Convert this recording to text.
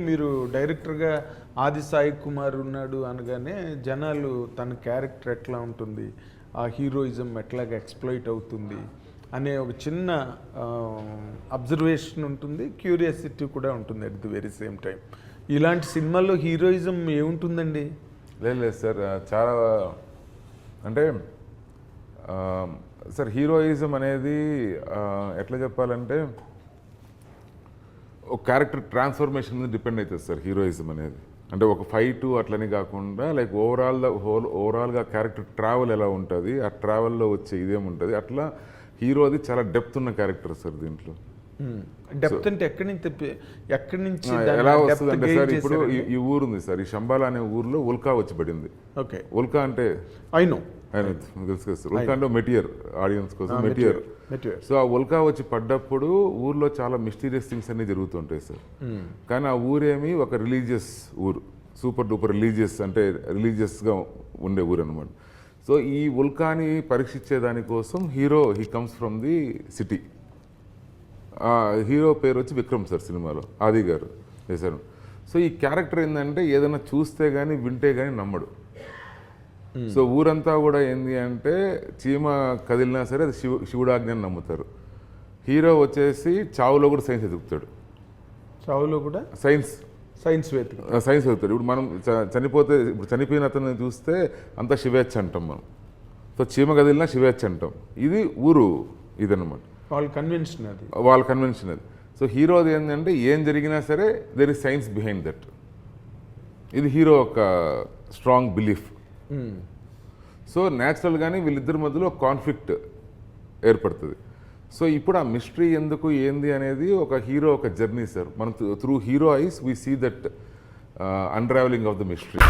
మీరు డైరెక్టర్గా ఆది సాయి కుమార్ ఉన్నాడు అనగానే జనాలు తన క్యారెక్టర్ ఎట్లా ఉంటుంది, ఆ హీరోయిజం ఎట్లాగ ఎక్స్ప్లాయిట్ అవుతుంది అనే ఒక చిన్న అబ్జర్వేషన్ ఉంటుంది, క్యూరియాసిటీ కూడా ఉంటుంది at the very same time. ఇలాంటి సినిమాల్లో హీరోయిజం ఏముంటుందండి? లేదు సార్, చాలా అంటే సార్ హీరోయిజం అనేది ఎట్లా చెప్పాలంటే ఒక క్యారెక్టర్ ట్రాన్స్ఫర్మేషన్ మీద డిపెండ్ అవుతుంది సార్ హీరోయిజం అనేది. అంటే ఒక ఫైట్ అట్లని కాకుండా లైక్ ఓవరాల్గా క్యారెక్టర్ ట్రావెల్ ఎలా ఉంటుంది, ఆ ట్రావెల్లో వచ్చే ఇదేముంటుంది, అట్లా హీరోది చాలా డెప్త్ ఉన్న క్యారెక్టర్ సార్ దీంట్లో. డెప్త్ అంటే ఎక్కడి నుంచి ఎలా వస్తుంది అంటే సార్, ఇప్పుడు ఈ ఊరు ఉంది సార్, ఈ శంబాలా అనే ఊర్లో ఉల్కా వచ్చి పడింది. ఓకే, ఉల్కా అంటే తెలుసు కదా సార్, ఉల్కా అంటే మెటీరియర్, ఆడియన్స్ కోసం మెటీరియర్. సో ఆ ఉల్కా వచ్చి పడ్డప్పుడు ఊర్లో చాలా మిస్టీరియస్ థింగ్స్ అన్ని జరుగుతుంటాయి సార్. కానీ ఆ ఊరేమి ఒక రిలీజియస్ ఊరు, సూపర్ డూపర్ రిలీజియస్, అంటే రిలీజియస్గా ఉండే ఊరు అనమాట. సో ఈ ఉల్కాని పరీక్షించే దానికోసం he comes from the city. Hero పేరు వచ్చి విక్రమ్ సార్, సినిమాలో ఆది గారు వేశారు. సో ఈ క్యారెక్టర్ ఏంటంటే ఏదైనా చూస్తే కానీ వింటే కానీ నమ్మడు. సో ఊరంతా కూడా ఏంది అంటే చీమ కదిలినా సరే అది శివుడాజ్ఞని నమ్ముతారు. హీరో వచ్చేసి చావులో కూడా సైన్స్ ఎదుగుతాడు. చావులో కూడా సైన్స్ వెతుకుతాడు. ఇప్పుడు మనం చనిపోతే, ఇప్పుడు చనిపోయిన అతన్ని చూస్తే అంతా శివేచ్ఛ అంటాం మనం. సో చీమ కదిలినా శివేచ్ఛ అంటాం. ఇది ఊరు ఇదన్నమాట, వాళ్ళ కన్వెన్షన్ అది. సో హీరోది ఏంటంటే ఏం జరిగినా సరే there is science behind that. ఇది హీరో ఒక స్ట్రాంగ్ బిలీఫ్. సో న్యాచురల్గానే వీళ్ళిద్దరి మధ్యలో కాన్ఫ్లిక్ట్ ఏర్పడుతుంది. సో ఇప్పుడు ఆ మిస్టరీ ఎందుకు ఏంది అనేది ఒక హీరో ఒక జర్నీ సార్. మనం through hero eyes we see that unravelling of the mystery.